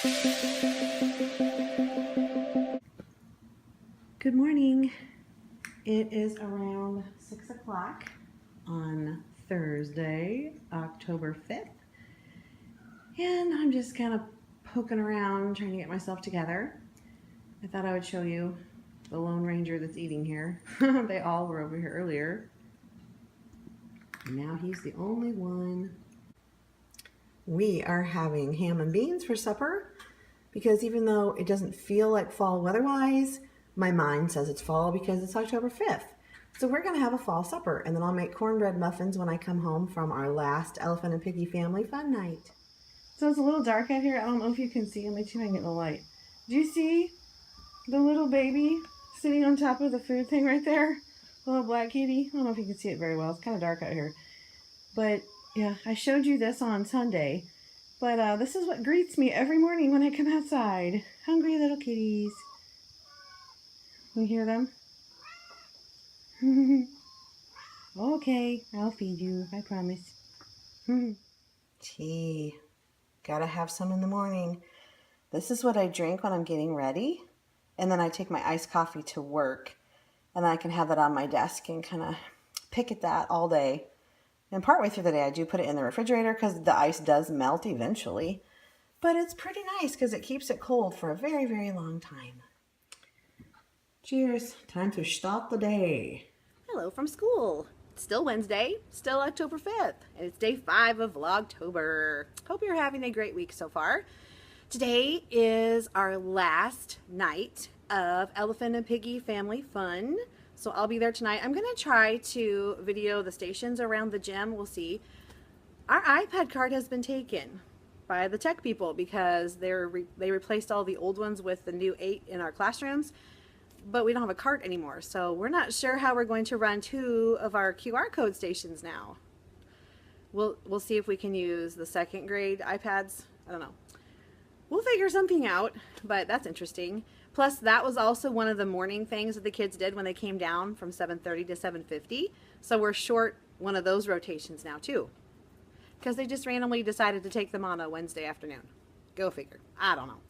Good morning. It is around 6 o'clock on Thursday, October 5th. And I'm just kind of poking around trying to get myself together. I thought I would show you the Lone Ranger that's eating here. They all were over here earlier. And now he's the only one. We are having ham and beans for supper because even though it doesn't feel like fall weather-wise, my mind says it's fall because it's October 5th. So we're going to have a fall supper, and then I'll make cornbread muffins when I come home from our last Elephant and Piggy family fun night. So it's a little dark out here. I don't know if you can see. Let me see if I can get the light. Do you see the little baby sitting on top of the food thing right there? The little black kitty. I don't know if you can see it very well. It's kind of dark out here. But yeah, I showed you this on Sunday. But this is what greets me every morning when I come outside. Hungry little kitties. You hear them? Okay, I'll feed you, I promise. Tea. Gotta have some in the morning. This is what I drink when I'm getting ready. And then I take my iced coffee to work. And then I can have that on my desk and kind of pick at that all day. And partway through the day, I do put it in the refrigerator because the ice does melt eventually. But it's pretty nice because it keeps it cold for a very, very long time. Cheers. Time to start the day. Hello from school. It's still Wednesday, still October 5th, and it's day 5 of Vlogtober. Hope you're having a great week so far. Today is our last night of Elephant and Piggy family fun. So I'll be there tonight. I'm going to try to video the stations around the gym. We'll see. Our iPad card has been taken by the tech people because they replaced all the old ones with the new 8 in our classrooms. But we don't have a cart anymore, so we're not sure how we're going to run 2 of our QR code stations now. We'll see if we can use the 2nd grade iPads. I don't know. We'll figure something out, but that's interesting. Plus, that was also one of the morning things that the kids did when they came down from 7:30 to 7:50. So we're short one of those rotations now too, because they just randomly decided to take them on a Wednesday afternoon. Go figure. I don't know.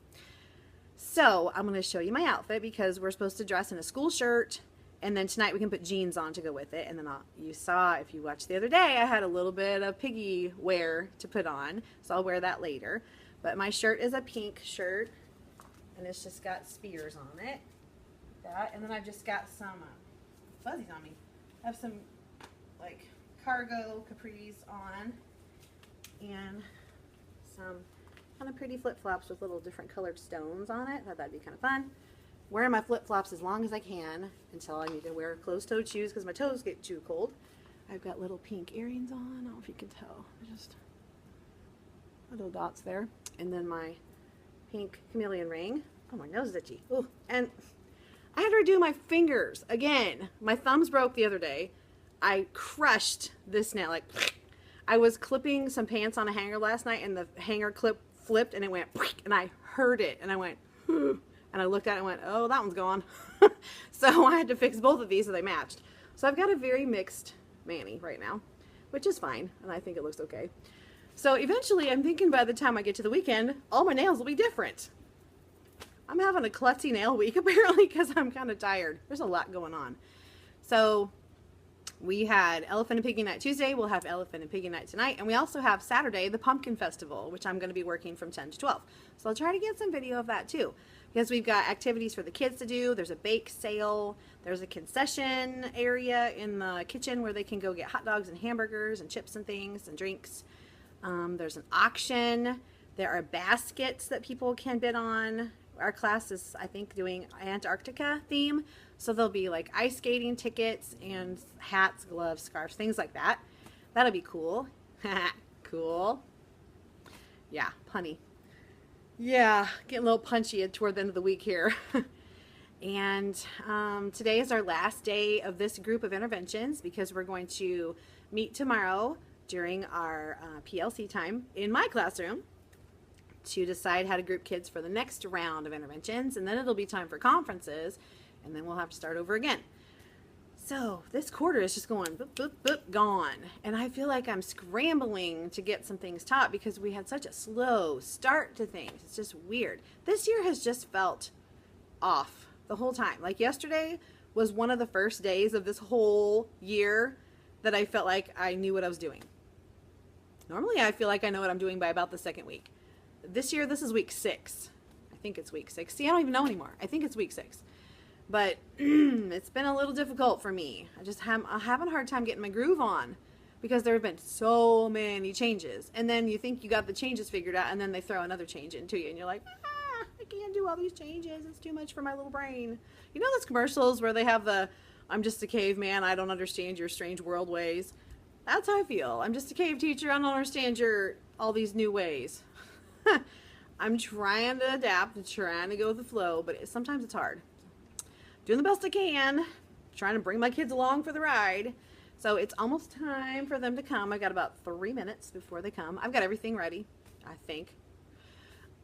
So I'm going to show you my outfit because we're supposed to dress in a school shirt, and then tonight we can put jeans on to go with it. And then you saw, if you watched the other day, I had a little bit of piggy wear to put on, so I'll wear that later. But my shirt is a pink shirt, and it's just got spears on it. That, and then I've just got some fuzzies on me. I have some like cargo capris on, and some kind of pretty flip-flops with little different colored stones on it. I thought that'd be kind of fun. Wearing my flip-flops as long as I can until I need to wear closed-toed shoes because my toes get too cold. I've got little pink earrings on. I don't know if you can tell. Just little dots there. And then my pink chameleon ring. Oh, my nose is itchy. Ooh. And I had to redo my fingers again. My thumbs broke the other day. I crushed this nail. Like, I was clipping some pants on a hanger last night, and the hanger clip flipped and it went, and I heard it, and I went, and I looked at it and went, oh, that one's gone. So I had to fix both of these so they matched. So I've got a very mixed mani right now, which is fine, and I think it looks okay. So eventually, I'm thinking by the time I get to the weekend, all my nails will be different. I'm having a klutzy nail week apparently because I'm kind of tired. There's a lot going on. So we had Elephant and Piggy Night Tuesday. We'll have Elephant and Piggy Night tonight. And we also have Saturday, the Pumpkin Festival, which I'm going to be working from 10 to 12. So I'll try to get some video of that too. Because we've got activities for the kids to do. There's a bake sale. There's a concession area in the kitchen where they can go get hot dogs and hamburgers and chips and things and drinks. There's an auction. There are baskets that people can bid on. Our class is, I think, doing Antarctica theme. So there'll be like ice skating tickets and hats, gloves, scarves, things like that. That'll be cool. Cool. Yeah, punny. Yeah, getting a little punchy toward the end of the week here. And today is our last day of this group of interventions because we're going to meet tomorrow during our PLC time in my classroom to decide how to group kids for the next round of interventions, and then it'll be time for conferences, and then we'll have to start over again. So this quarter is just going boop, boop, boop, gone. And I feel like I'm scrambling to get some things taught because we had such a slow start to things. It's just weird. This year has just felt off the whole time. Like yesterday was one of the first days of this whole year that I felt like I knew what I was doing. Normally I feel like I know what I'm doing by about the second week. This year, this is week 6. I think it's week 6. See, I don't even know anymore. I think it's week 6. But it's been a little difficult for me. I'm having a hard time getting my groove on because there have been so many changes. And then you think you got the changes figured out, and then they throw another change into you, and you're like, I can't do all these changes. It's too much for my little brain. You know those commercials where they have the, I'm just a caveman, I don't understand your strange world ways? That's how I feel. I'm just a cave teacher, I don't understand all these new ways. I'm trying to adapt and trying to go with the flow, but sometimes it's hard. Doing the best I can, trying to bring my kids along for the ride. So it's almost time for them to come. I got about 3 minutes before they come. I've got everything ready, I think.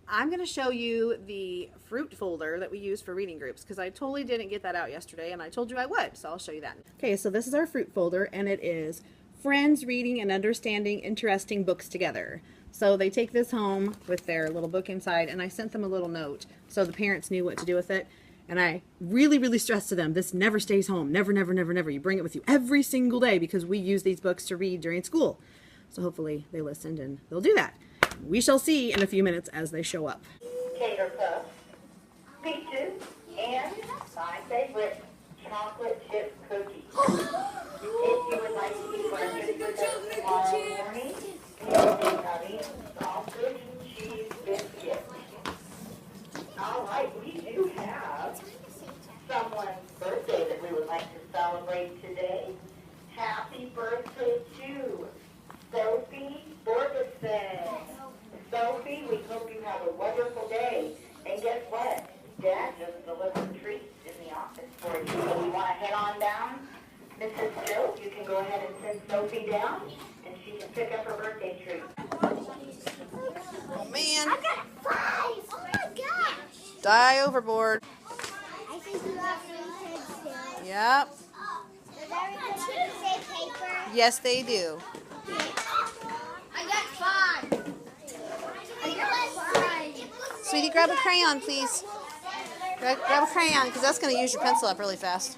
I'm going to show you the fruit folder that we use for reading groups because I totally didn't get that out yesterday, and I told you I would, so I'll show you that. Okay, so this is our fruit folder, and it is Friends Reading and Understanding Interesting Books Together. So they take this home with their little book inside, and I sent them a little note so the parents knew what to do with it. And I really, really stressed to them, this never stays home. Never, never, never, never. You bring it with you every single day because we use these books to read during school. So hopefully they listened and they'll do that. We shall see in a few minutes as they show up. Tater puffs, peaches, and my favorite, chocolate chip cookies. If you would like to eat breakfast with us tomorrow morning, honey, sausage, cheese, biscuits. All right, we do have someone's birthday that we would like to celebrate today. Happy birthday to Sophie Borgeson. Sophie, we hope you have a wonderful day. And guess what? Dad just delivered treats in the office for you. So we want to head on down. Mrs. Jill, you can go ahead and send Sophie down, and she can pick up her birthday treat. Oh, man. I got 5! Oh, my gosh! Die overboard. I think you got 3 kids too. Yep. Does everybody say paper? Yes, they do. I got 5. I got 5. Sweetie, grab a crayon, please. Grab a crayon, because that's going to use your pencil up really fast.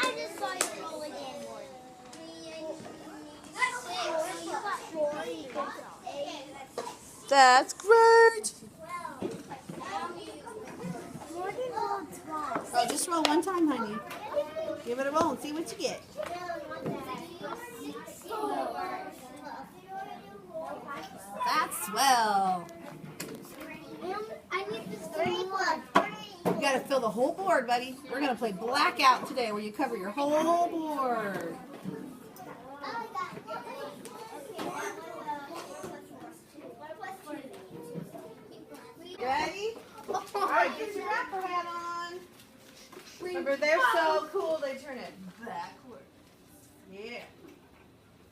I just saw you roll again. That's great. Oh, just roll one time, honey. Give it a roll and see what you get. That's swell. I need this 3 one. You got to fill the whole board, buddy. We're going to play blackout today where you cover your whole board. Ready? All right, get your wrapper hat on. Remember, they're so cool, they turn it backwards. Yeah.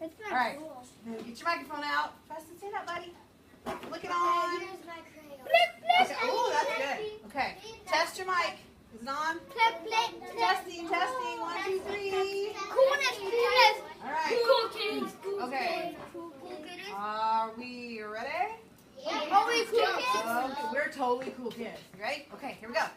That's All right, now get your microphone out. Press the stand up, buddy. Look it on. Here's my crayon. Okay. Oh, that's good. Okay, test your mic. Is it on? Testing, testing. 1, 2, 3. Coolness. All right. Cool kids. Okay. Are we ready? Are we cool kids? Okay, we're totally cool kids. You ready? Okay, here we go.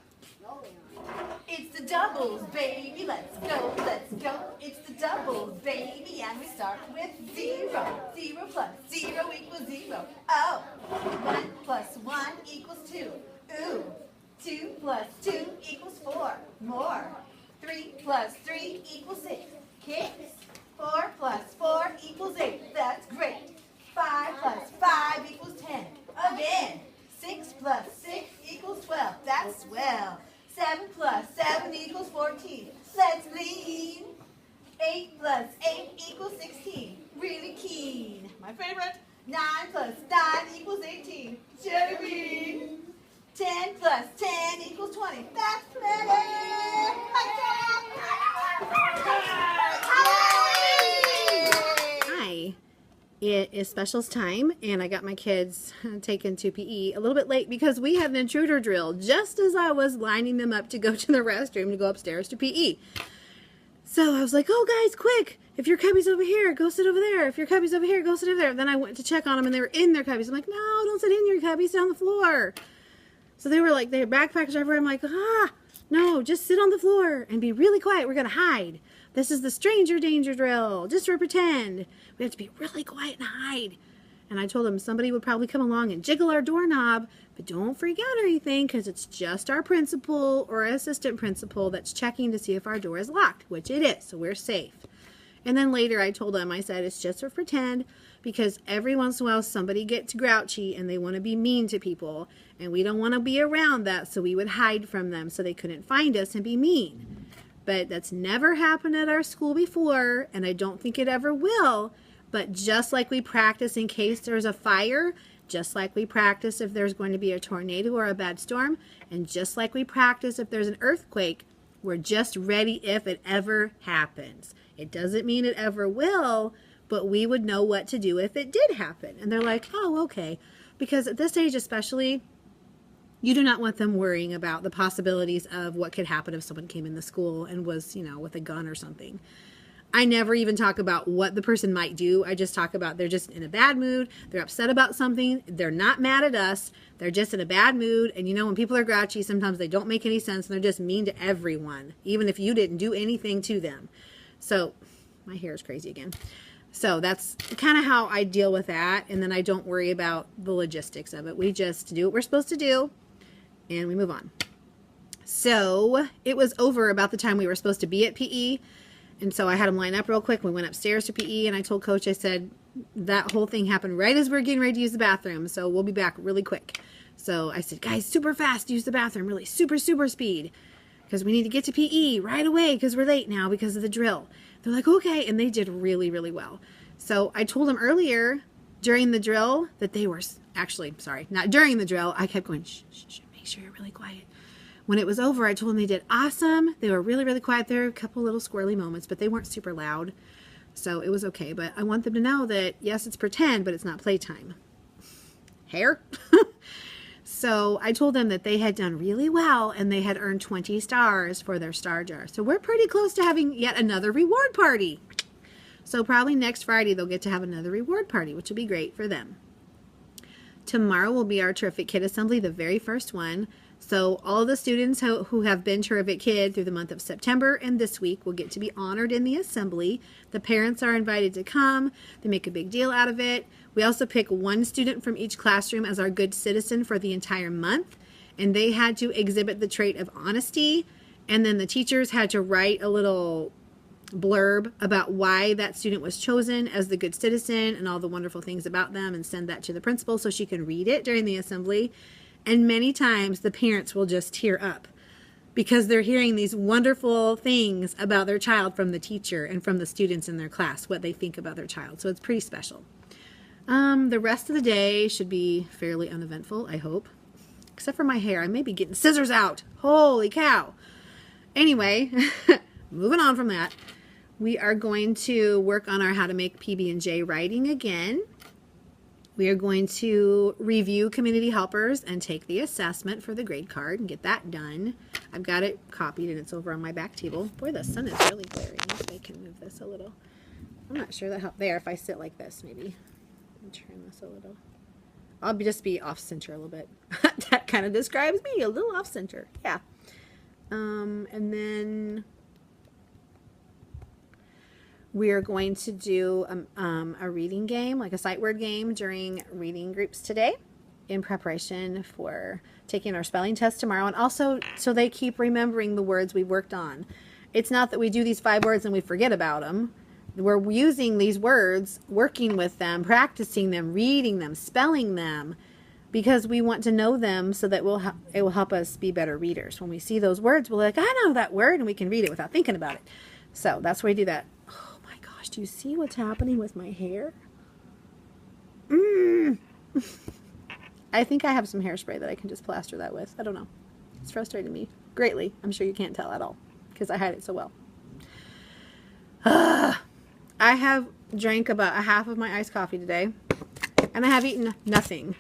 It's the doubles, baby. Let's go, let's go. It's the doubles, baby. And we start with 0. 0 plus 0 equals 0. Oh, 1 plus 1 equals 2. Ooh, 2 plus 2 equals 4. More. 3 plus 3 equals 6. Kicks. 4 plus 4 equals 8. That's great. 5 plus 5 equals 10. Again. 6 plus 6 equals 12. That's swell. 7 plus 7 equals 14. Let's lean. 8 plus 8 equals 16. Really keen. My favorite. 9 plus 9 equals 18. Jelly bean. 10 plus 10 equals 20. That's plenty. Hi. It is specials time, and I got my kids taken to PE a little bit late because we had an intruder drill just as I was lining them up to go to the restroom to go upstairs to PE. So I was like, oh guys, quick, if your cubby's over here, go sit over there. If your cubby's over here, go sit over there. Then I went to check on them and they were in their cubbies. I'm like, no, don't sit in your cubbies, sit on the floor. So they were like, they had backpacks everywhere. I'm like, no, just sit on the floor and be really quiet. We're going to hide. This is the stranger danger drill, just for pretend. We have to be really quiet and hide. And I told them somebody would probably come along and jiggle our doorknob, but don't freak out or anything because it's just our principal or assistant principal that's checking to see if our door is locked, which it is, so we're safe. And then later I told them, I said, it's just for pretend because every once in a while somebody gets grouchy and they want to be mean to people and we don't want to be around that, so we would hide from them so they couldn't find us and be mean. But that's never happened at our school before, and I don't think it ever will. But just like we practice in case there's a fire, just like we practice if there's going to be a tornado or a bad storm, and just like we practice if there's an earthquake, we're just ready if it ever happens. It doesn't mean it ever will, but we would know what to do if it did happen. And they're like, oh, okay. Because at this age especially, you do not want them worrying about the possibilities of what could happen if someone came in the school and was, you know, with a gun or something. I never even talk about what the person might do. I just talk about they're just in a bad mood. They're upset about something. They're not mad at us. They're just in a bad mood. And you know, when people are grouchy, sometimes they don't make any sense and they're just mean to everyone, even if you didn't do anything to them. So my hair is crazy again. So that's kind of how I deal with that. And then I don't worry about the logistics of it. We just do what we're supposed to do. And we move on. So it was over about the time we were supposed to be at PE. And so I had them line up real quick. We went upstairs to PE and I told Coach, I said, that whole thing happened right as we were getting ready to use the bathroom. So we'll be back really quick. So I said, guys, super fast, use the bathroom, really super, super speed. Because we need to get to PE right away because we're late now because of the drill. They're like, okay. And they did really, really well. So I told them earlier during the drill that they were actually, sorry, not during the drill. I kept going, shh, shh, shh. Make sure you're really quiet. When it was over, I told them they did awesome. They were really, really quiet. There were a couple little squirrely moments, but they weren't super loud. So it was okay. But I want them to know that, yes, it's pretend, but it's not playtime. Hair? So I told them that they had done really well and they had earned 20 stars for their star jar. So we're pretty close to having yet another reward party. So probably next Friday they'll get to have another reward party, which will be great for them. Tomorrow will be our Terrific Kid Assembly, the very first one. So all of the students who have been Terrific Kid through the month of September and this week will get to be honored in the assembly. The parents are invited to come. They make a big deal out of it. We also pick one student from each classroom as our good citizen for the entire month. And they had to exhibit the trait of honesty. And then the teachers had to write a little blurb about why that student was chosen as the good citizen and all the wonderful things about them and send that to the principal so she can read it during the assembly. And many times the parents will just tear up because they're hearing these wonderful things about their child from the teacher and from the students in their class, what they think about their child. So it's pretty special. The rest of the day should be fairly uneventful, I hope. Except for my hair. I may be getting scissors out. Holy cow. Anyway, moving on from that. We are going to work on our how to make PB&J writing again. We are going to review community helpers and take the assessment for the grade card and get that done. I've got it copied and it's over on my back table. Boy, the sun is really glaring. Maybe I can move this a little. I'm not sure that helps. There, if I sit like this, maybe. Turn this a little. I'll just be off center a little bit. That kind of describes me, a little off center. Yeah. And then we are going to do a reading game, like a sight word game during reading groups today in preparation for taking our spelling test tomorrow. And also so they keep remembering the words we worked on. It's not that we do these 5 words and we forget about them. We're using these words, working with them, practicing them, reading them, spelling them, because we want to know them so that it will help us be better readers. When we see those words, we're like, I know that word, and we can read it without thinking about it. So that's why we do that. Oh my gosh, do you see what's happening with my hair? I think I have some hairspray that I can just plaster that with. I don't know. It's frustrating me greatly. I'm sure you can't tell at all because I hide it so well. I have drank about a half of my iced coffee today, and I have eaten nothing,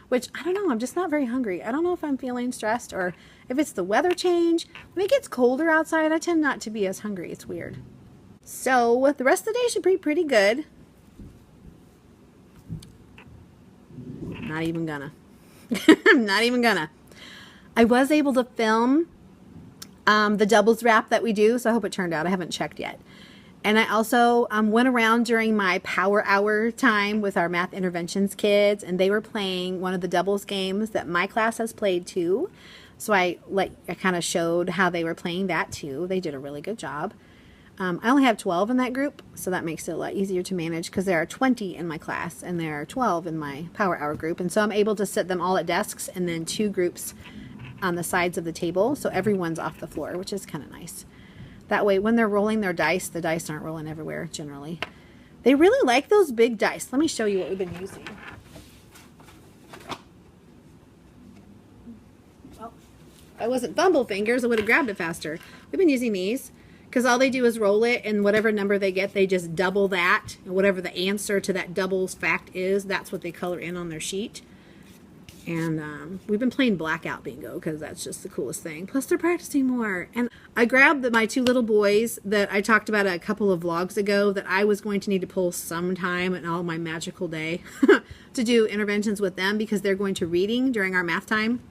which I don't know. I'm just not very hungry. I don't know if I'm feeling stressed or if it's the weather change. When it gets colder outside, I tend not to be as hungry. It's weird. So the rest of the day should be pretty good. Not even gonna. I'm not even gonna. I was able to film the doubles wrap that we do, so I hope it turned out. I haven't checked yet. And I also went around during my power hour time with our math interventions kids, and they were playing one of the doubles games that my class has played too. So I kind of showed how they were playing that too. They did a really good job. I only have 12 in that group, so that makes it a lot easier to manage because there are 20 in my class and there are 12 in my power hour group. And so I'm able to sit them all at desks and then 2 groups on the sides of the table, so everyone's off the floor, which is kind of nice. That way, when they're rolling their dice, the dice aren't rolling everywhere, generally. They really like those big dice. Let me show you what we've been using. Well, if I wasn't fumble fingers, I would have grabbed it faster. We've been using these because all they do is roll it, and whatever number they get, they just double that. And whatever the answer to that doubles fact is, that's what they color in on their sheet. And we've been playing blackout bingo because that's just the coolest thing. Plus, they're practicing more. And I grabbed my 2 little boys that I talked about a couple of vlogs ago that I was going to need to pull sometime in all my magical day to do interventions with them because they're going to reading during our math time.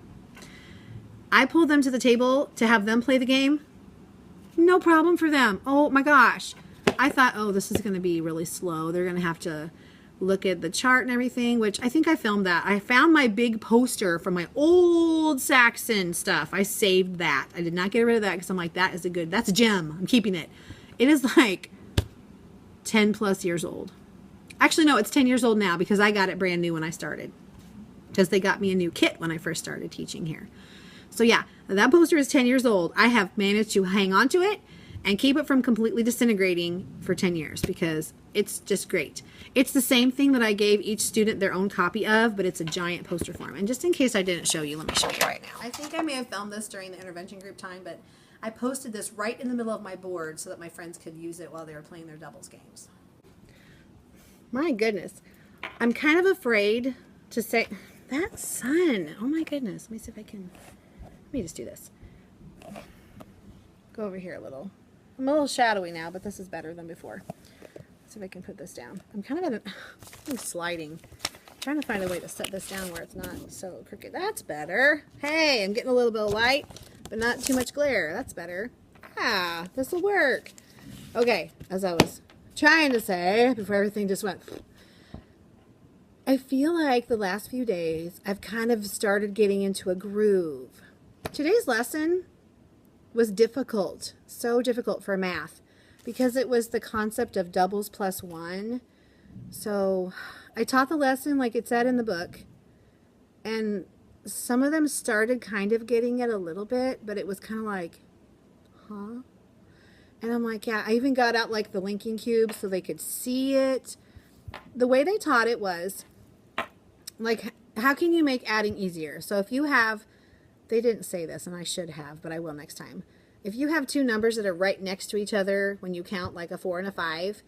I pulled them to the table to have them play the game. No problem for them. Oh my gosh. I thought, oh, this is going to be really slow. They're going to have to look at the chart and everything, which I think I filmed that. I found my big poster from my old Saxon stuff. I saved that. I did not get rid of that because I'm like, that's a gem. I'm keeping it. It is like 10 plus years old. Actually, no, it's 10 years old now because I got it brand new when I started. Because they got me a new kit when I first started teaching here. So yeah, that poster is 10 years old. I have managed to hang on to it and keep it from completely disintegrating for 10 years because it's just great. It's the same thing that I gave each student their own copy of, but it's a giant poster form. And just in case I didn't show you, let me show you right now. I think I may have filmed this during the intervention group time, but I posted this right in the middle of my board so that my friends could use it while they were playing their doubles games. My goodness. I'm kind of afraid to say, that sun. Oh my goodness. Let me see if I can, let me just do this. Go over here a little. I'm a little shadowy now, but this is better than before. Let's see if I can put this down. I'm kind of I'm sliding. I'm trying to find a way to set this down where it's not so crooked. That's better. Hey, I'm getting a little bit of light, but not too much glare. That's better. Ah, this will work. Okay, as I was trying to say before everything just went, I feel like the last few days I've kind of started getting into a groove. Today's lesson was difficult, so difficult for math because it was the concept of doubles plus 1. So I taught the lesson like it said in the book, and some of them started kind of getting it a little bit, but it was kind of like, huh? And I'm like, yeah, I even got out like the linking cube so they could see it. The way they taught it was like, how can you make adding easier? So if you have, they didn't say this and I should have, but I will next time. If you have 2 numbers that are right next to each other when you count like a 4 and a 5,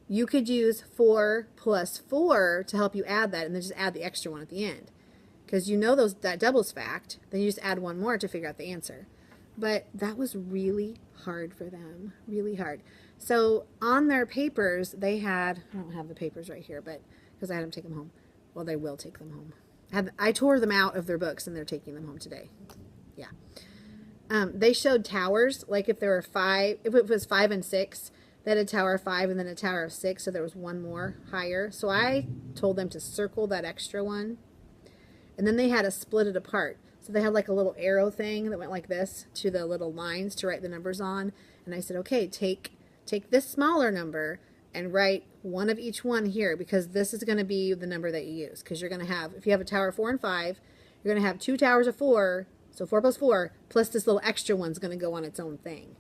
you could use 4 plus 4 to help you add that and then just add the extra one at the end. Because you know that doubles fact, then you just add 1 more to figure out the answer. But that was really hard for them, really hard. So on their papers, they had, I don't have the papers right here, but because I had them take them home. Well, they will take them home. I tore them out of their books and they're taking them home today. Yeah. They showed towers, like if there were 5, if it was 5 and 6, they had a tower of 5 and then a tower of 6, so there was 1 more higher. So I told them to circle that extra one. And then they had to split it apart. So they had like a little arrow thing that went like this to the little lines to write the numbers on. And I said, okay, take this smaller number and write 1 of each one here, because this is going to be the number that you use. Because you're going to have, if you have a tower of 4 and 5, you're going to have 2 towers of 4, so 4 plus 4, plus this little extra one's going to go on its own thing.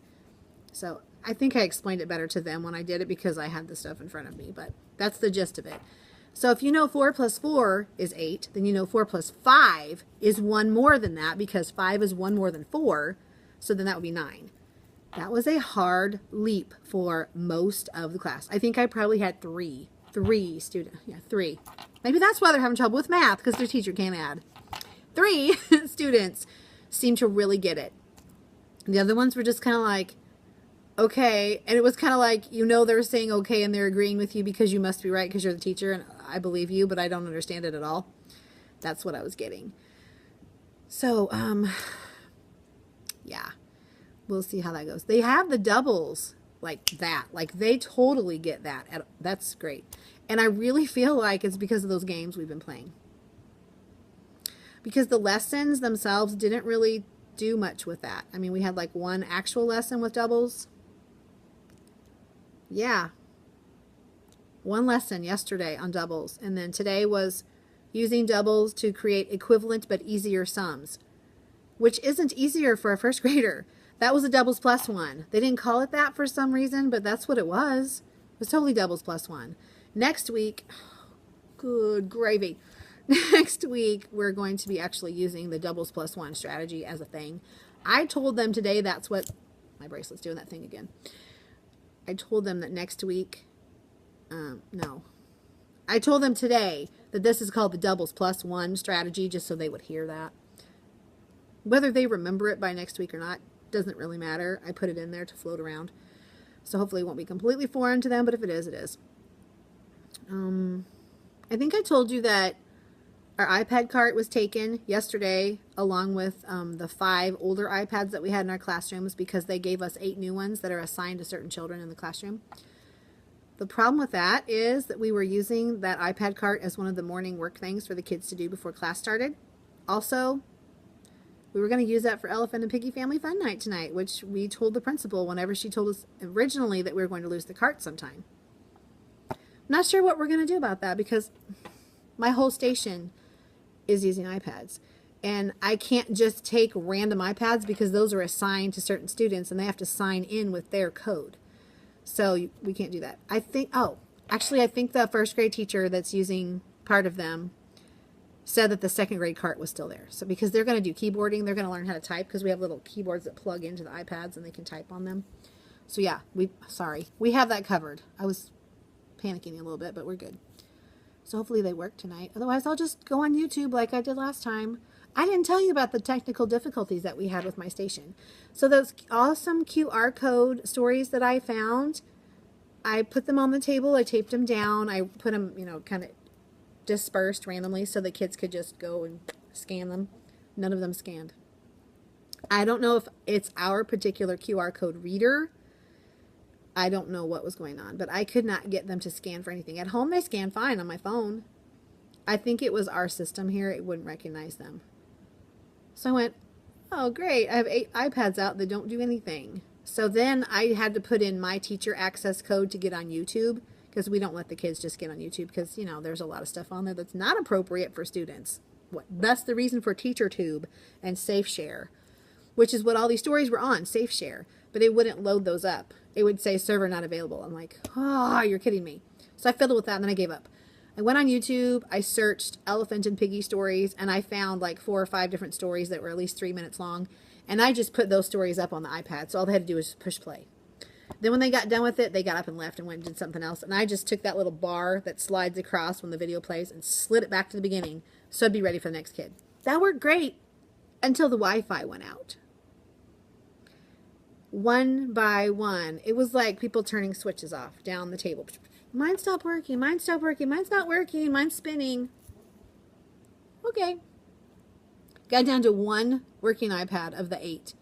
So I think I explained it better to them when I did it because I had the stuff in front of me, but that's the gist of it. So if you know 4 plus 4 is 8, then you know 4 plus 5 is 1 more than that, because 5 is 1 more than 4, so then that would be 9. That was a hard leap for most of the class. I think I probably had three students. Yeah, three. Maybe that's why they're having trouble with math, because their teacher can't add. 3 students seemed to really get it. The other ones were just kind of like, okay. And it was kind of like, you know, they're saying okay and they're agreeing with you because you must be right because you're the teacher and I believe you, but I don't understand it at all. That's what I was getting. So, yeah. We'll see how that goes. They have the doubles like that. Like they totally get that. That's great. And I really feel like it's because of those games we've been playing. Because the lessons themselves didn't really do much with that. I mean, we had like one actual lesson with doubles. Yeah. One lesson yesterday on doubles. And then today was using doubles to create equivalent but easier sums. Which isn't easier for a first grader. That was a doubles plus one. They didn't call it that for some reason, but that's what it was. It was totally doubles plus one. Next week, good gravy. Next week, we're going to be actually using the doubles plus one strategy as a thing. I told them today that's what, my bracelet's doing that thing again. I told them that next week, no. I told them today that this is called the doubles plus one strategy, just so they would hear that. Whether they remember it by next week or not, doesn't really matter. I put it in there to float around. So hopefully it won't be completely foreign to them, but if it is, it is. I think I told you that our iPad cart was taken yesterday along with the 5 older iPads that we had in our classrooms because they gave us 8 new ones that are assigned to certain children in the classroom. The problem with that is that we were using that iPad cart as one of the morning work things for the kids to do before class started. Also, we were going to use that for Elephant and Piggy Family Fun Night tonight, which we told the principal whenever she told us originally that we were going to lose the cart sometime. I'm not sure what we're going to do about that because my whole station is using iPads. And I can't just take random iPads because those are assigned to certain students and they have to sign in with their code. So we can't do that. I think the first grade teacher that's using part of them said that the second grade cart was still there. So because they're going to do keyboarding, they're going to learn how to type because we have little keyboards that plug into the iPads and they can type on them. So yeah, we have that covered. I was panicking a little bit, but we're good. So hopefully they work tonight. Otherwise, I'll just go on YouTube like I did last time. I didn't tell you about the technical difficulties that we had with my station. So those awesome QR code stories that I found, I put them on the table. I taped them down. I put them, kind of dispersed randomly so the kids could just go and scan them. None of them scanned. I don't know if it's our particular QR code reader. I don't know what was going on, but I could not get them to scan for anything. At home, they scan fine on my phone. I think it was our system here. It wouldn't recognize them. So I went, oh, great. I have 8 iPads out that don't do anything. So then I had to put in my teacher access code to get on YouTube because we don't let the kids just get on YouTube because, there's a lot of stuff on there that's not appropriate for students. That's the reason for TeacherTube and SafeShare, which is what all these stories were on, SafeShare. But it wouldn't load those up. It would say server not available. I'm like, you're kidding me. So I fiddled with that and then I gave up. I went on YouTube, I searched Elephant and Piggy stories, and I found like 4 or 5 different stories that were at least 3 minutes long. And I just put those stories up on the iPad. So all they had to do was push play. Then when they got done with it, they got up and left and went and did something else. And I just took that little bar that slides across when the video plays and slid it back to the beginning so I'd be ready for the next kid. That worked great until the Wi-Fi went out. One by one. It was like people turning switches off down the table. Mine stopped working. Mine stopped working. Mine's not working. Mine's spinning. Okay. Got down to 1 working iPad of the 8.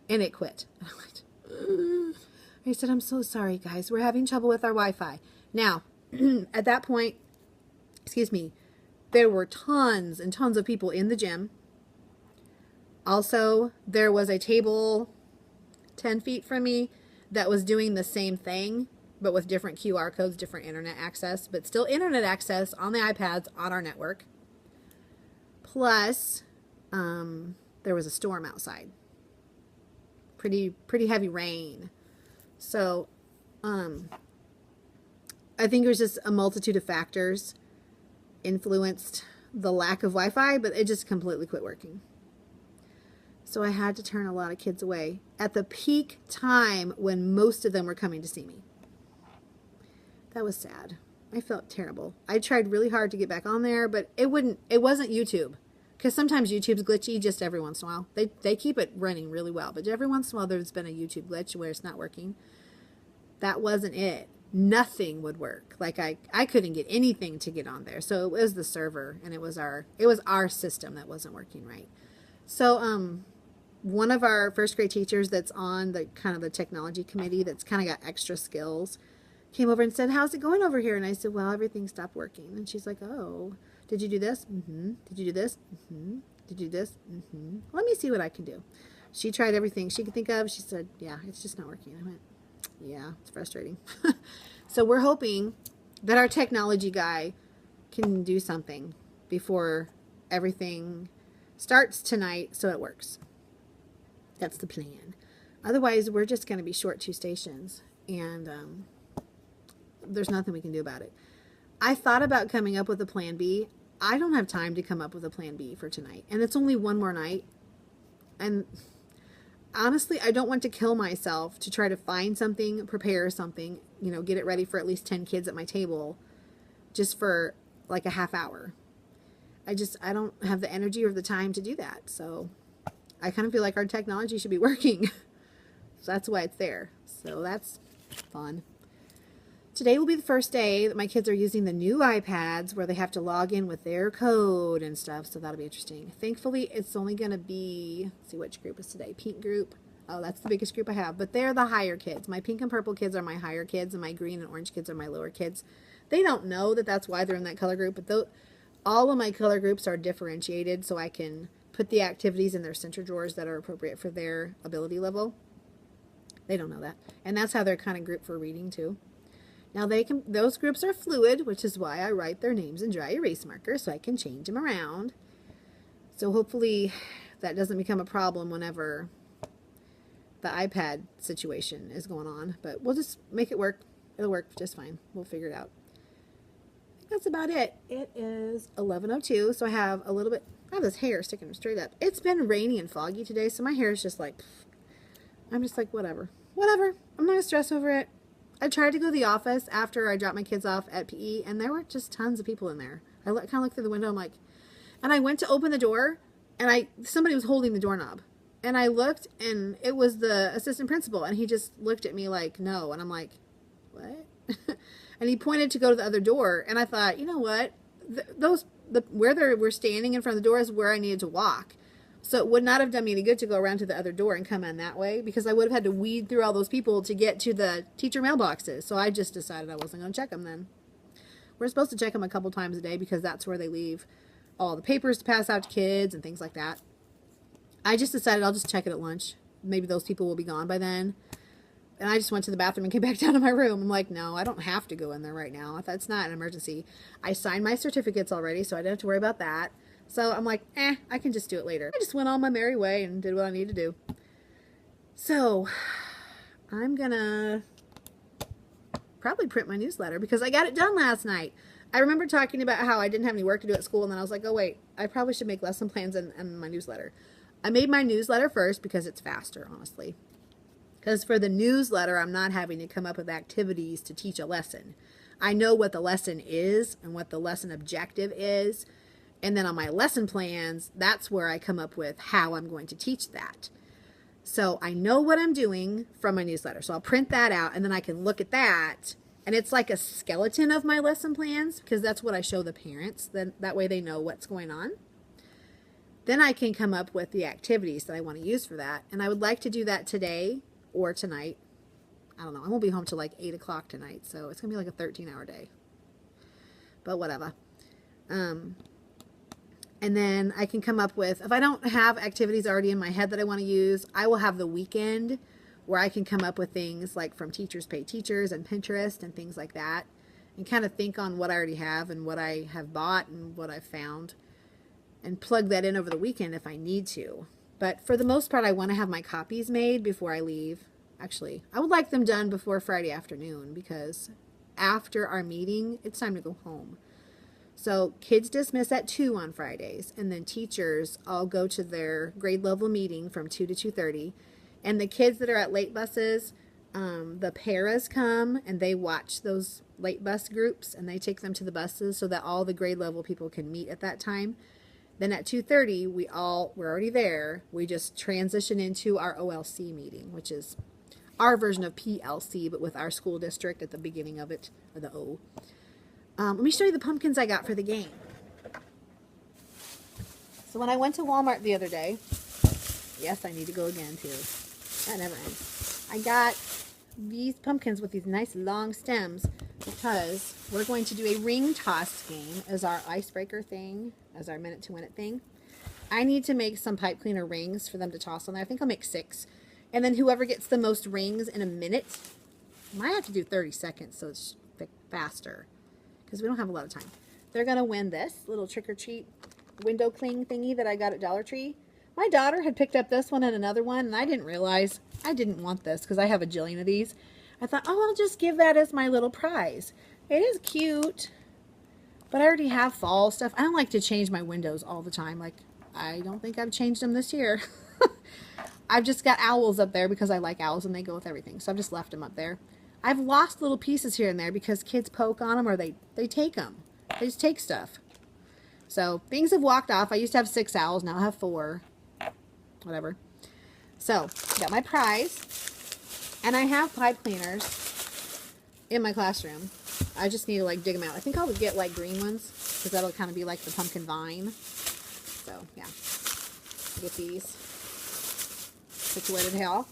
And it quit. And I went, I said, I'm so sorry, guys. We're having trouble with our Wi-Fi. Now, at that point, there were tons and tons of people in the gym. Also, there was a table 10 feet from me that was doing the same thing, but with different QR codes, different internet access, but still internet access on the iPads on our network. Plus, there was a storm outside. Pretty heavy rain. So, I think it was just a multitude of factors influenced the lack of Wi-Fi, but it just completely quit working. So I had to turn a lot of kids away at the peak time when most of them were coming to see me. That was sad. I felt terrible. I tried really hard to get back on there, but it wasn't YouTube. Because sometimes YouTube's glitchy just every once in a while. They keep it running really well, but every once in a while there's been a YouTube glitch where it's not working. That wasn't it. Nothing would work. Like I couldn't get anything to get on there. So it was the server, and it was our system that wasn't working right. So one of our first grade teachers that's on the kind of the technology committee that's kind of got extra skills came over and said, "How's it going over here?" And I said, "Well, everything stopped working." And she's like, "Oh, did you do this? Mm-hmm. Did you do this? Mm-hmm. Did you do this? Mm-hmm. Let me see what I can do." She tried everything she could think of. She said, "Yeah, it's just not working." I went, "Yeah, it's frustrating." So we're hoping that our technology guy can do something before everything starts tonight so it works. That's the plan. Otherwise, we're just going to be short 2 stations, and there's nothing we can do about it. I thought about coming up with a plan B. I don't have time to come up with a plan B for tonight, and it's only one more night. And honestly, I don't want to kill myself to try to find something, prepare something, you know, get it ready for at least 10 kids at my table just for like a half hour. I don't have the energy or the time to do that. So I kind of feel like our technology should be working. So that's why it's there. So that's fun. Today will be the first day that my kids are using the new iPads where they have to log in with their code and stuff. So that'll be interesting. Thankfully, it's only going to be, let's see which group is today. Pink group. Oh, that's the biggest group I have. But they're the higher kids. My pink and purple kids are my higher kids, and my green and orange kids are my lower kids. They don't know that that's why they're in that color group. But all of my color groups are differentiated so I can put the activities in their center drawers that are appropriate for their ability level. They don't know that. And that's how they're kind of grouped for reading too. Now those groups are fluid, which is why I write their names in dry erase marker so I can change them around. So hopefully that doesn't become a problem whenever the iPad situation is going on. But we'll just make it work. It'll work just fine. We'll figure it out. That's about it. It is 11:02, so I have this hair sticking straight up. It's been rainy and foggy today, so my hair is just like, I'm just like, whatever. Whatever. I'm not going to stress over it. I tried to go to the office after I dropped my kids off at PE, and there were just tons of people in there. I kind of looked through the window, I'm like, and I went to open the door, and somebody was holding the doorknob. And I looked, and it was the assistant principal, and he just looked at me like, no. And I'm like, what? And he pointed to go to the other door, and I thought, you know what? Where they were standing in front of the door is where I needed to walk. So it would not have done me any good to go around to the other door and come in that way, because I would have had to weed through all those people to get to the teacher mailboxes. So I just decided I wasn't going to check them then. We're supposed to check them a couple times a day because that's where they leave all the papers to pass out to kids and things like that. I just decided I'll just check it at lunch. Maybe those people will be gone by then. And I just went to the bathroom and came back down to my room. I'm like, no, I don't have to go in there right now. That's not an emergency. I signed my certificates already, so I didn't have to worry about that. So I'm like, I can just do it later. I just went on my merry way and did what I needed to do. So I'm going to probably print my newsletter because I got it done last night. I remember talking about how I didn't have any work to do at school, and then I was like, oh, wait, I probably should make lesson plans and my newsletter. I made my newsletter first because it's faster, honestly. Because for the newsletter, I'm not having to come up with activities to teach a lesson. I know what the lesson is and what the lesson objective is. And then on my lesson plans, that's where I come up with how I'm going to teach that. So I know what I'm doing from my newsletter. So I'll print that out, and then I can look at that. And it's like a skeleton of my lesson plans because that's what I show the parents. Then that way they know what's going on. Then I can come up with the activities that I want to use for that. And I would like to do that today or tonight. I don't know. I won't be home till like 8 o'clock tonight. So it's going to be like a 13-hour day. But whatever. And then I can come up with, if I don't have activities already in my head that I want to use, I will have the weekend where I can come up with things like from Teachers Pay Teachers and Pinterest and things like that, and kind of think on what I already have and what I have bought and what I've found, and plug that in over the weekend if I need to. But for the most part, I want to have my copies made before I leave. Actually, I would like them done before Friday afternoon, because after our meeting, it's time to go home. So kids dismiss at 2 on Fridays, and then teachers all go to their grade level meeting from 2 to 2:30. And the kids that are at late buses, the paras come and they watch those late bus groups, and they take them to the buses so that all the grade level people can meet at that time. Then at 2:30, we're already there. We just transition into our OLC meeting, which is our version of PLC, but with our school district at the beginning of it, or the O. Let me show you the pumpkins I got for the game. So when I went to Walmart the other day, yes, I need to go again too. That never ends. I got these pumpkins with these nice long stems because we're going to do a ring toss game as our icebreaker thing, as our minute to win it thing. I need to make some pipe cleaner rings for them to toss on there. I think I'll make 6. And then whoever gets the most rings in a minute, I might have to do 30 seconds so it's faster because we don't have a lot of time. They're going to win this little trick-or-treat window cling thingy that I got at Dollar Tree. My daughter had picked up this one and another one, and I didn't realize I didn't want this because I have a jillion of these. I thought, oh, I'll just give that as my little prize. It is cute, but I already have fall stuff. I don't like to change my windows all the time. Like, I don't think I've changed them this year. I've just got owls up there because I like owls and they go with everything. So I've just left them up there. I've lost little pieces here and there because kids poke on them or they take them. They just take stuff. So things have walked off. I used to have 6 owls. Now I have 4. Whatever. So I got my prize. And I have pipe cleaners in my classroom. I just need to like dig them out. I think I'll get like green ones because that'll kind of be like the pumpkin vine. So yeah. Get these situated here.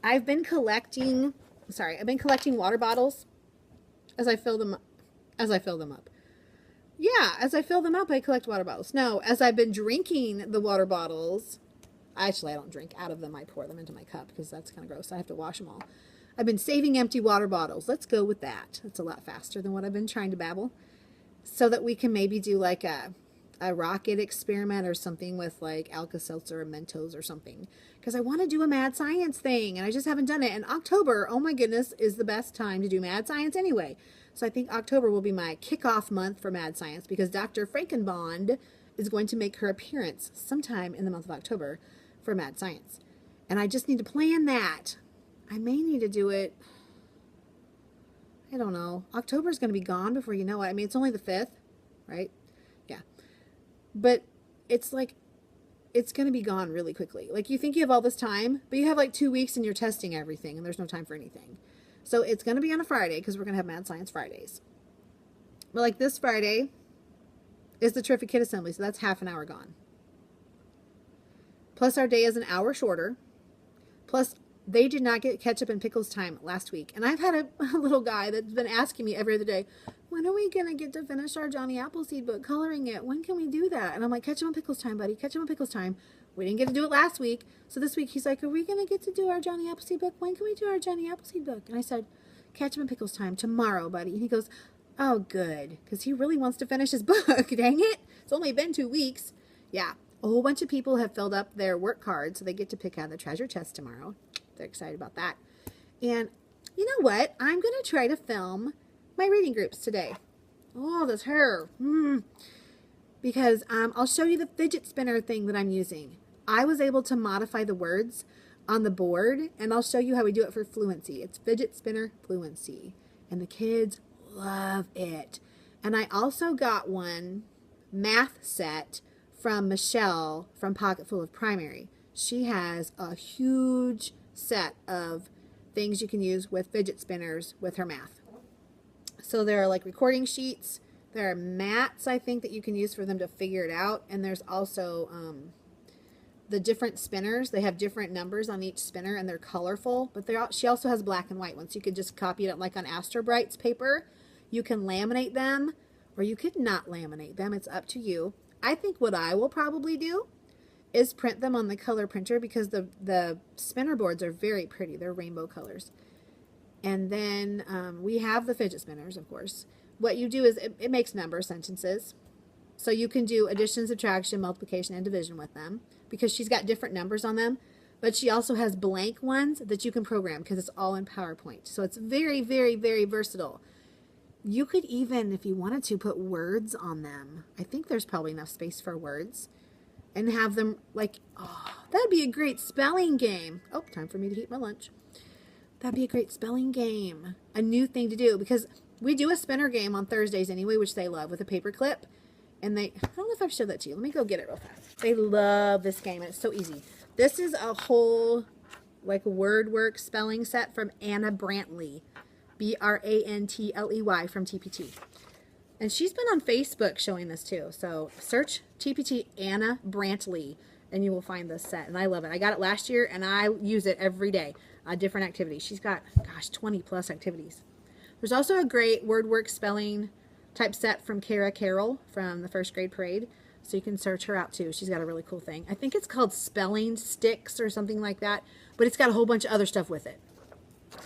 I've been collecting water bottles as I fill them up. Yeah, as I fill them up, I collect water bottles. No, as I've been drinking the water bottles, actually I don't drink out of them. I pour them into my cup because that's kind of gross. I have to wash them all. I've been saving empty water bottles. Let's go with that. That's a lot faster than what I've been trying to babble. So that we can maybe do like a rocket experiment or something with like Alka-Seltzer or Mentos or something. Because I want to do a mad science thing and I just haven't done it. And October, oh my goodness, is the best time to do mad science anyway. So I think October will be my kickoff month for mad science because Dr. Frankenbond is going to make her appearance sometime in the month of October for mad science. And I just need to plan that. I may need to do it, I don't know. October is going to be gone before you know it. I mean, it's only the 5th, right? Yeah. But it's like, it's going to be gone really quickly. Like you think you have all this time, but you have like 2 weeks and you're testing everything and there's no time for anything. So it's going to be on a Friday because we're going to have Mad Science Fridays. But like this Friday is the Terrific Kid Assembly, so that's half an hour gone. Plus our day is an hour shorter. Plus they did not get ketchup and pickles time last week. And I've had a little guy that's been asking me every other day, when are we going to get to finish our Johnny Appleseed book, coloring it? When can we do that? And I'm like, ketchup and pickles time, buddy. Ketchup and pickles time. We didn't get to do it last week. So this week he's like, are we going to get to do our Johnny Appleseed book? When can we do our Johnny Appleseed book? And I said, ketchup and pickles time tomorrow, buddy. And he goes, oh, good. Because he really wants to finish his book. Dang it. It's only been 2 weeks. Yeah. A whole bunch of people have filled up their work cards so they get to pick out the treasure chest tomorrow. They're excited about that. And you know what? I'm going to try to film my reading groups today. Oh, this hair. Because I'll show you the fidget spinner thing that I'm using. I was able to modify the words on the board, and I'll show you how we do it for fluency. It's fidget spinner fluency, and the kids love it. And I also got one math set from Michelle from Pocketful of Primary. She has a huge set of things you can use with fidget spinners with her math. So there are like recording sheets. There are mats, I think, that you can use for them to figure it out. And there's also the different spinners. They have different numbers on each spinner, and they're colorful. But she also has black and white ones. You could just copy it like on Astro Bright's paper. You can laminate them, or you could not laminate them. It's up to you. I think what I will probably do is print them on the color printer because the spinner boards are very pretty. They're rainbow colors. And then we have the fidget spinners, of course. What you do is it makes number sentences. So you can do addition, subtraction, multiplication, and division with them because she's got different numbers on them. But she also has blank ones that you can program because it's all in PowerPoint. So it's very, very, very versatile. You could even, if you wanted to, put words on them. I think there's probably enough space for words. And have them like, oh, that'd be a great spelling game. Oh, time for me to eat my lunch. That'd be a great spelling game. A new thing to do, because we do a spinner game on Thursdays anyway, which they love, with a paper clip. And I don't know if I've showed that to you. Let me go get it real fast. They love this game, and it's so easy. This is a whole like word work spelling set from Anna Brantley. Brantley from TpT. And she's been on Facebook showing this too. So search TpT Anna Brantley and you will find this set. And I love it. I got it last year and I use it every day. Different activities. She's got, gosh, 20 plus activities. There's also a great word work spelling type set from Kara Carroll from the first grade parade. So you can search her out too. She's got a really cool thing. I think it's called Spelling Sticks or something like that. But it's got a whole bunch of other stuff with it.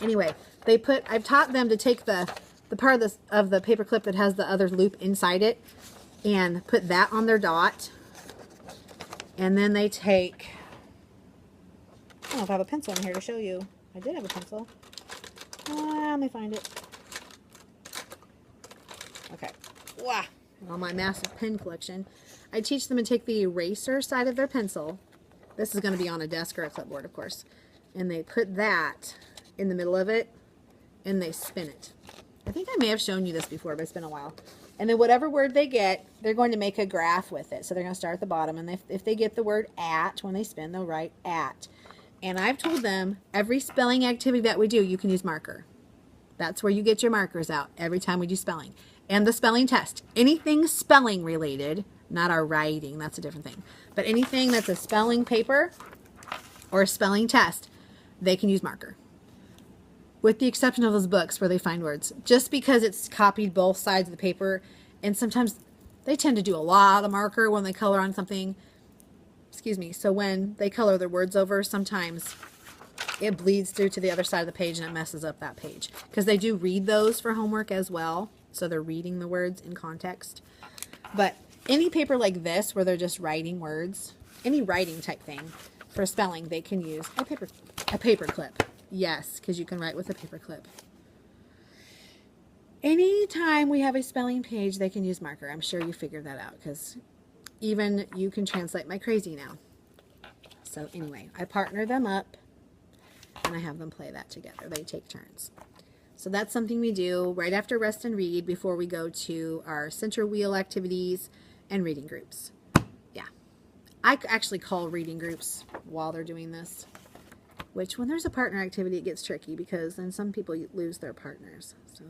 Anyway, I've taught them to take the part of the paper clip that has the other loop inside it and put that on their dot. And then they take, I don't know if I have a pencil in here to show you. I did have a pencil. Let me find it. Okay. Wow. On my massive pen collection. I teach them to take the eraser side of their pencil. This is going to be on a desk or a clipboard, of course. And they put that in the middle of it and they spin it. I think I may have shown you this before, but it's been a while. And then whatever word they get, they're going to make a graph with it. So they're going to start at the bottom, and if they get the word at when they spin, they'll write at. And I've told them every spelling activity that we do, you can use marker. That's where you get your markers out every time we do spelling. And the spelling test. Anything spelling related, not our writing, that's a different thing. But anything that's a spelling paper or a spelling test, they can use marker. With the exception of those books where they find words. Just because it's copied both sides of the paper, and sometimes they tend to do a lot of marker when they color on something. Excuse me. So when they color their words over, sometimes it bleeds through to the other side of the page and it messes up that page. Because they do read those for homework as well. So they're reading the words in context. But any paper like this where they're just writing words, any writing type thing for spelling, they can use a paper clip. Yes, because you can write with a paper clip. Anytime we have a spelling page, they can use marker. I'm sure you figured that out because even you can translate my crazy now. So anyway, I partner them up and I have them play that together. They take turns. So that's something we do right after rest and read before we go to our center wheel activities and reading groups. Yeah. I actually call reading groups while they're doing this. Which, when there's a partner activity, it gets tricky because then some people lose their partners. So,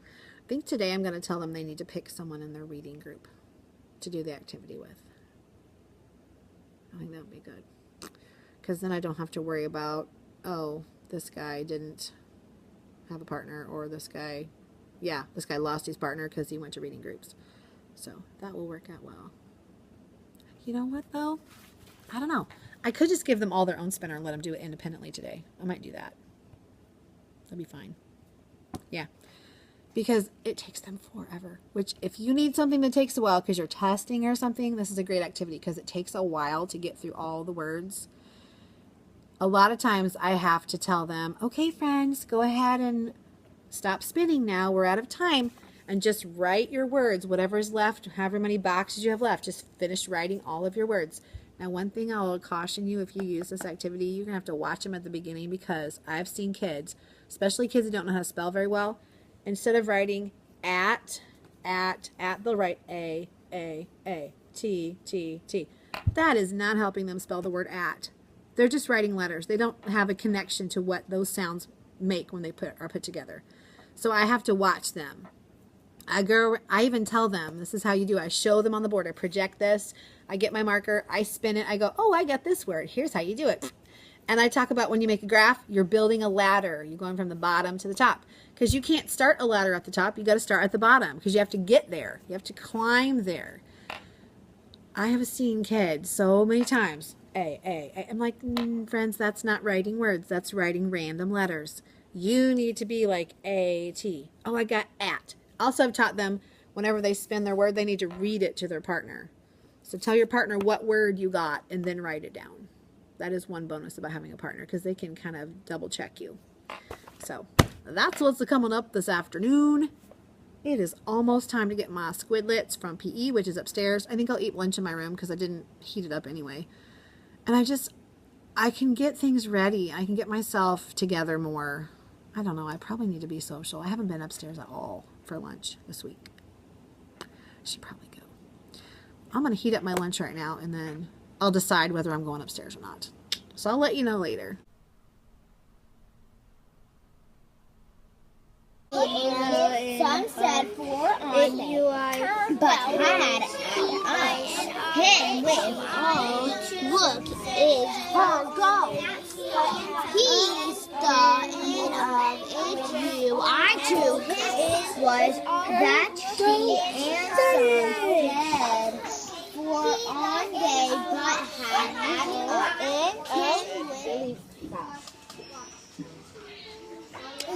I think today I'm going to tell them they need to pick someone in their reading group to do the activity with. I think that would be good. Because then I don't have to worry about, oh, this guy didn't have a partner, or this guy lost his partner because he went to reading groups. So, that will work out well. You know what, though? I don't know. I could just give them all their own spinner and let them do it independently today. I might do that. That'd be fine. Yeah. Because it takes them forever. Which, if you need something that takes a while because you're testing or something, this is a great activity because it takes a while to get through all the words. A lot of times I have to tell them, okay, friends, go ahead and stop spinning now. We're out of time. And just write your words, whatever's left, however many boxes you have left. Just finish writing all of your words. Now, one thing I will caution you if you use this activity, you're going to have to watch them at the beginning because I've seen kids, especially kids who don't know how to spell very well, instead of writing at, they'll write A, T, T, T. That is not helping them spell the word at. They're just writing letters. They don't have a connection to what those sounds make when they are put together. So I have to watch them. I even tell them, this is how you do it. I show them on the board. I project this. I get my marker. I spin it. I go, oh, I got this word. Here's how you do it. And I talk about when you make a graph, you're building a ladder. You're going from the bottom to the top. Because you can't start a ladder at the top. You got to start at the bottom because you have to get there. You have to climb there. I have seen kids so many times. A. I'm like, friends, that's not writing words. That's writing random letters. You need to be like A-T. Oh, I got at. Also, I've taught them whenever they spin their word, they need to read it to their partner. So tell your partner what word you got and then write it down. That is one bonus about having a partner because they can kind of double check you. So that's what's coming up this afternoon. It is almost time to get my squidlets from PE, which is upstairs. I think I'll eat lunch in my room because I didn't heat it up anyway. And I can get things ready. I can get myself together more. I don't know. I probably need to be social. I haven't been upstairs at all for lunch this week. I should probably go. I'm going to heat up my lunch right now, and then I'll decide whether I'm going upstairs or not. So I'll let you know later. Sunset for on there, but had eyes. Him with all look is her goal. He's the end of it. You, I too. It was that she answered for on day, but had and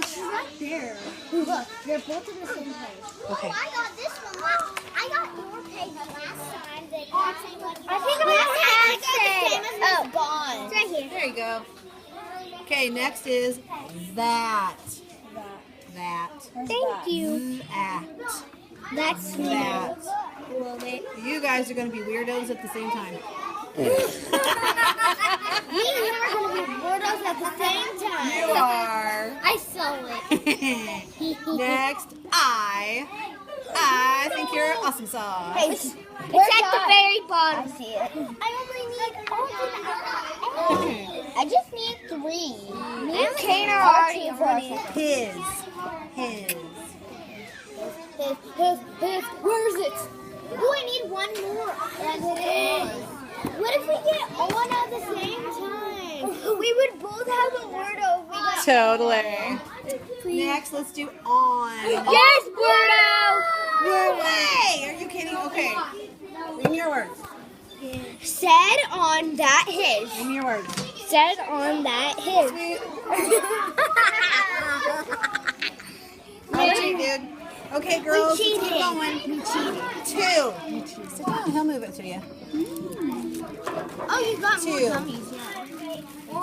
she's right there. Look, they're both in the same place. Okay. Oh, I got this one. I got your page last time. The exact same one. I think I got the same as it's gone. It's right here. There you go. Okay, next is that. That. Thank you. That. That's That. Love it. You guys are going to be weirdos at the same time. We are going to be weirdos at the same time. You are. I saw it. Next, I think you're awesome sauce. Hey, it's at the very bottom. I see it. I only need I just need 3. Me and Kane are already running. His. Where is it? Oh, I need one more. What if we get all at the same time? We would both have a Wordle. If we got Totally. Next, let's do on. Yes, Wordle! No way! Are you kidding? Okay. Read me your words. Said on that his. Read me your words. Said on that his. Okay, dude. Okay, girls, let's keep cheated. going. We cheated. 2. Sit down. He'll move it to you. Oh, you got 2. more gummies, yeah. 2.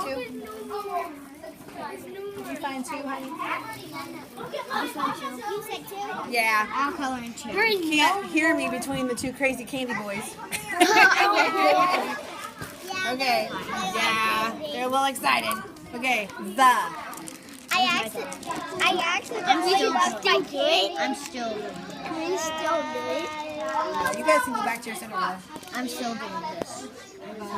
Did you find 2, honey? You said 2? Yeah. I'll color in 2. You can't hear me between the 2 crazy candy boys. Okay. Yeah. They're a little excited. Okay. The. I accidentally left my game. I'm still doing it. Can we still do it? You guys can go back to your center row. I'm still doing this. Ooh,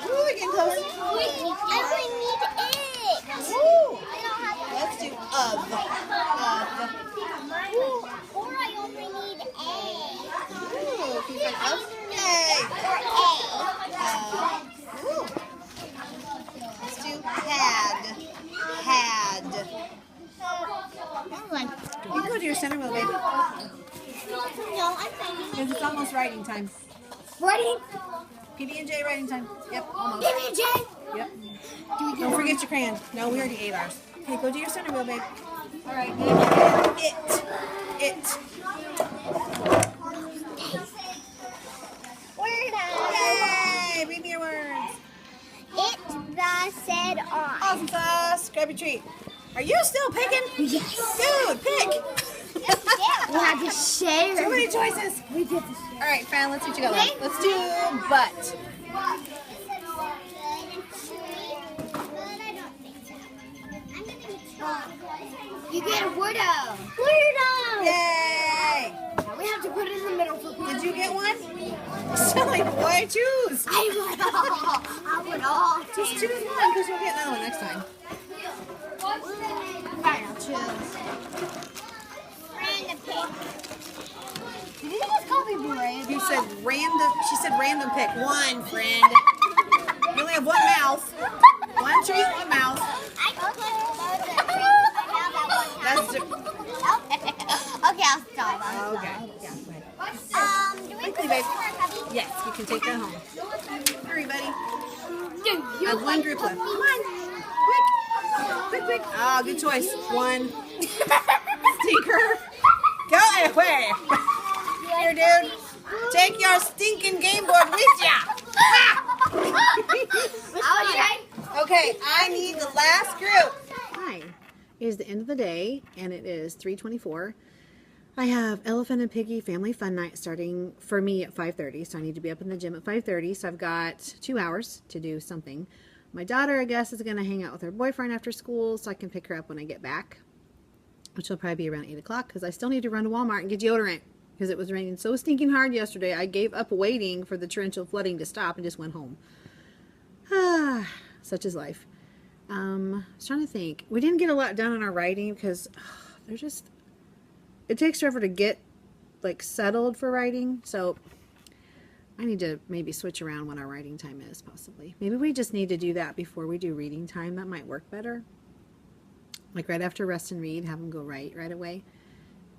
we're getting close. I only need it. Woo. I don't have Let's do of. Or I only need A. Ooh, can you find of? Yay. Or A. Ooh. Let's do had. You can go to your center wheel, baby. No, I'm thinking. Because it's almost writing time. Ready? PB&J writing time. Yep, almost. PB&J. Yep. Don't forget your crayon. No, we already ate ours. Okay, go do your center wheel, babe. All right. It. Yay! Read me your words. It the said on. Awesome sauce. Grab your treat. Are you still picking? Yes. Dude, pick. We have to share. Too many choices. We get to share. All right, Fran, let's eat together. Let's do butt. You get a Wordle. Wordle. Yay! We have to put it in the middle for people. Did you get one? Silly boy, choose. I would all. Just choose one because you'll get another one next time. Fine, I'll choose. Random pick. Did you just call me brave? You said random. She said random pick. One, friend. You only have one mouth. One treat, one mouth. I can put loads of treats in my mouth at one time. That's the. Okay, I'll stop. Okay. Yeah, go ahead. Do we Quickly, put it babe. in our cubby? Yes, you can take that home. Hurry, buddy. You I have one group left. Come on. Quick. Oh, good choice. One. Stinker. Go away. Here, dude. Take your stinking game board with ya. Okay. Okay, I need the last group. Fine. It is the end of the day, and it is 3:24. I have Elephant and Piggy Family Fun Night starting for me at 5:30, so I need to be up in the gym at 5:30, so I've got 2 hours to do something. My daughter, I guess, is going to hang out with her boyfriend after school, so I can pick her up when I get back, which will probably be around 8 o'clock, because I still need to run to Walmart and get deodorant, because it was raining so stinking hard yesterday. I gave up waiting for the torrential flooding to stop and just went home. Such is life. I was trying to think. We didn't get a lot done on our writing because it takes forever to get like settled for writing. So I need to maybe switch around when our writing time is, possibly. Maybe we just need to do that before we do reading time. That might work better. Like right after rest and read, have them go right away.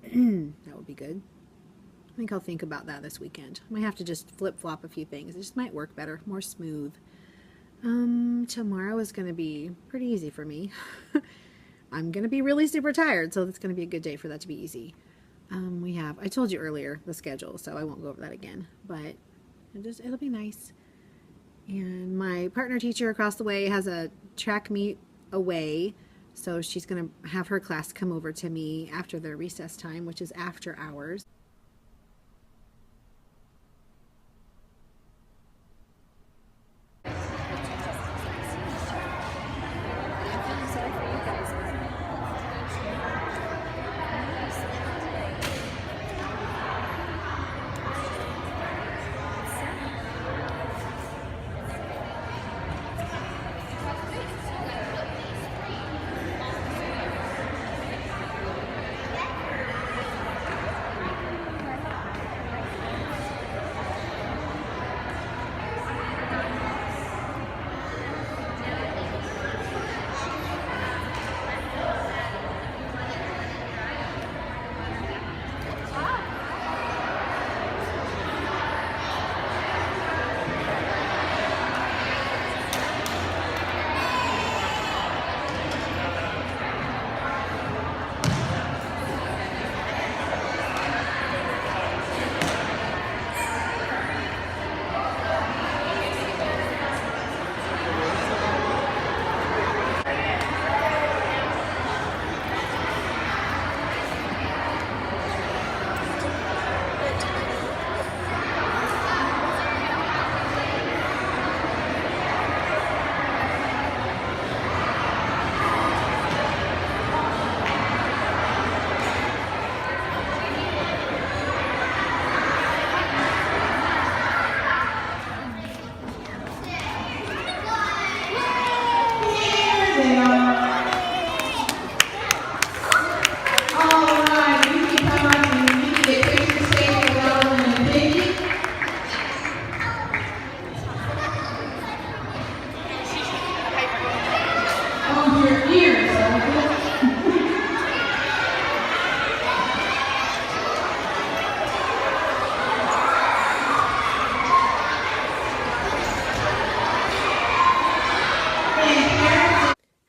That would be good. I think I'll think about that this weekend. I might have to just flip-flop a few things. It just might work better, more smooth. Tomorrow is going to be pretty easy for me. I'm going to be really super tired, so it's going to be a good day for that to be easy. I told you earlier, the schedule, so I won't go over that again, but it'll be nice. And my partner teacher across the way has a track meet away, so she's going to have her class come over to me after their recess time, which is after hours.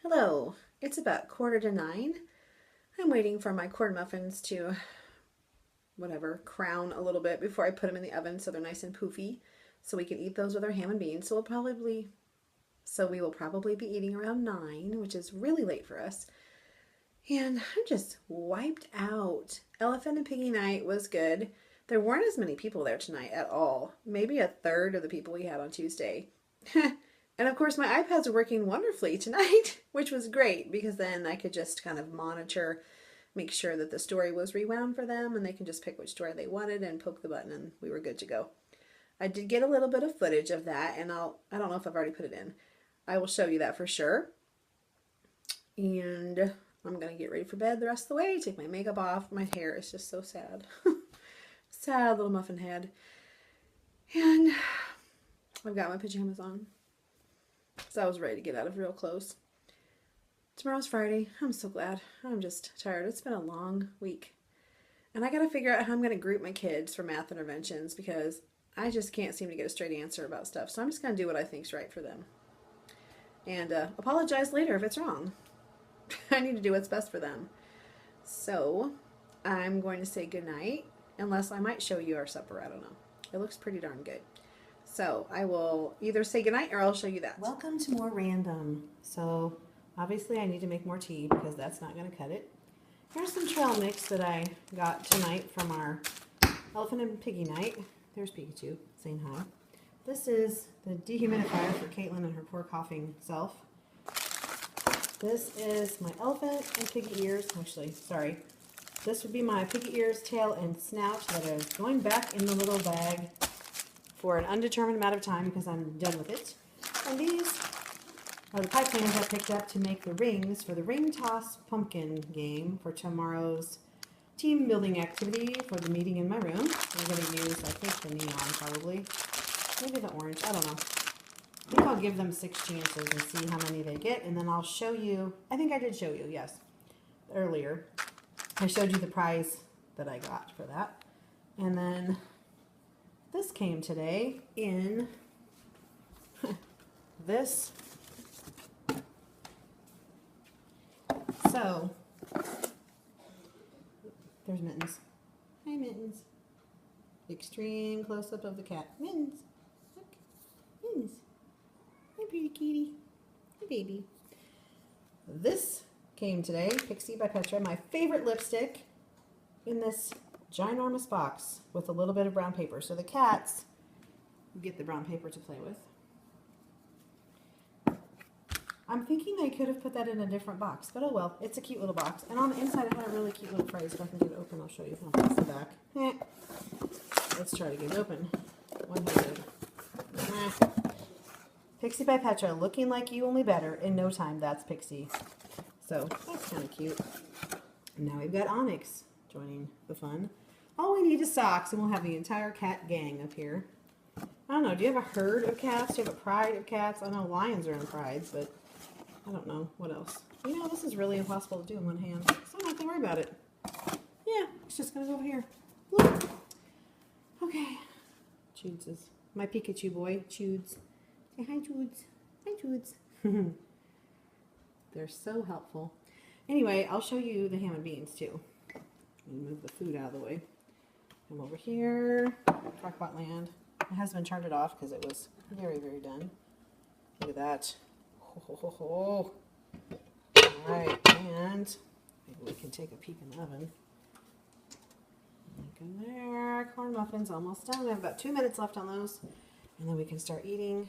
Hello, it's about 8:45. I'm waiting for my corn muffins to, crown a little bit before I put them in the oven so they're nice and poofy, so we can eat those with our ham and beans. So we will probably be eating around 9, which is really late for us. And I'm just wiped out. Elephant and Piggy night was good. There weren't as many people there tonight at all. Maybe a third of the people we had on Tuesday. And of course my iPads are working wonderfully tonight, which was great because then I could just kind of monitor, make sure that the story was rewound for them, and they can just pick which story they wanted and poke the button, and we were good to go. I did get a little bit of footage of that, and I don't know if I've already put it in. I will show you that for sure. And I'm going to get ready for bed the rest of the way, take my makeup off. My hair is just so sad. Sad little muffin head. And I've got my pajamas on. So I was ready to get out of real clothes. Tomorrow's Friday. I'm so glad. I'm just tired. It's been a long week. And I got to figure out how I'm going to group my kids for math interventions because I just can't seem to get a straight answer about stuff. So I'm just going to do what I think's right for them. And apologize later if it's wrong. I need to do what's best for them. So I'm going to say goodnight, unless I might show you our supper. I don't know. It looks pretty darn good. So I will either say goodnight or I'll show you that. Welcome to more random. So Obviously, I need to make more tea because that's not going to cut it. Here's some trail mix that I got tonight from our Elephant and Piggy night. There's Pikachu saying hi. This is the dehumidifier for Caitlin and her poor coughing self. This is my elephant and piggy ears. Actually, sorry. This would be my piggy ears, tail, and snout that is going back in the little bag for an undetermined amount of time because I'm done with it. And these are the pie plans I picked up to make the rings for the ring toss pumpkin game for tomorrow's team building activity for the meeting in my room. I'm going to use, I think, the neon probably. Maybe the orange. I don't know. I think I'll give them 6 chances and see how many they get. And then I'll show you. I think I did show you, yes, earlier. I showed you the prize that I got for that. And then this came today in this. So, there's Mittens. Hi, Mittens. Extreme close-up of the cat. Mittens. Look. Mittens. Hi, pretty kitty. Hi, baby. This came today, Pixie by Petra, my favorite lipstick, in this ginormous box with a little bit of brown paper. So the cats get the brown paper to play with. I'm thinking they could have put that in a different box, but oh well, it's a cute little box. And on the inside it had a really cute little phrase. If I can get it open, I'll show you. I'll pass the back. Let's try to get it open. One-handed. Pixie by Petra, looking like you, only better. In no time, that's Pixie. So that's kind of cute. And now we've got Onyx joining the fun. All we need is socks, and we'll have the entire cat gang up here. I don't know. Do you have a herd of cats? Do you have a pride of cats? I know lions are in prides, but I don't know what else. You know, this is really impossible to do in one hand, so I don't have to worry about it. Yeah, it's just gonna go over here. Whoop. Okay. Chudes is my Pikachu boy. Chudes. Say hi, Chudes. Hi, Chudes. They're so helpful. Anyway, I'll show you the ham and beans too. Let me move the food out of the way. Come over here. Talk about land. My husband turned it off because it was very, very done. Look at that. All right, and maybe we can take a peek in the oven. Look in there. Corn muffins almost done. We have about 2 minutes left on those, and then we can start eating.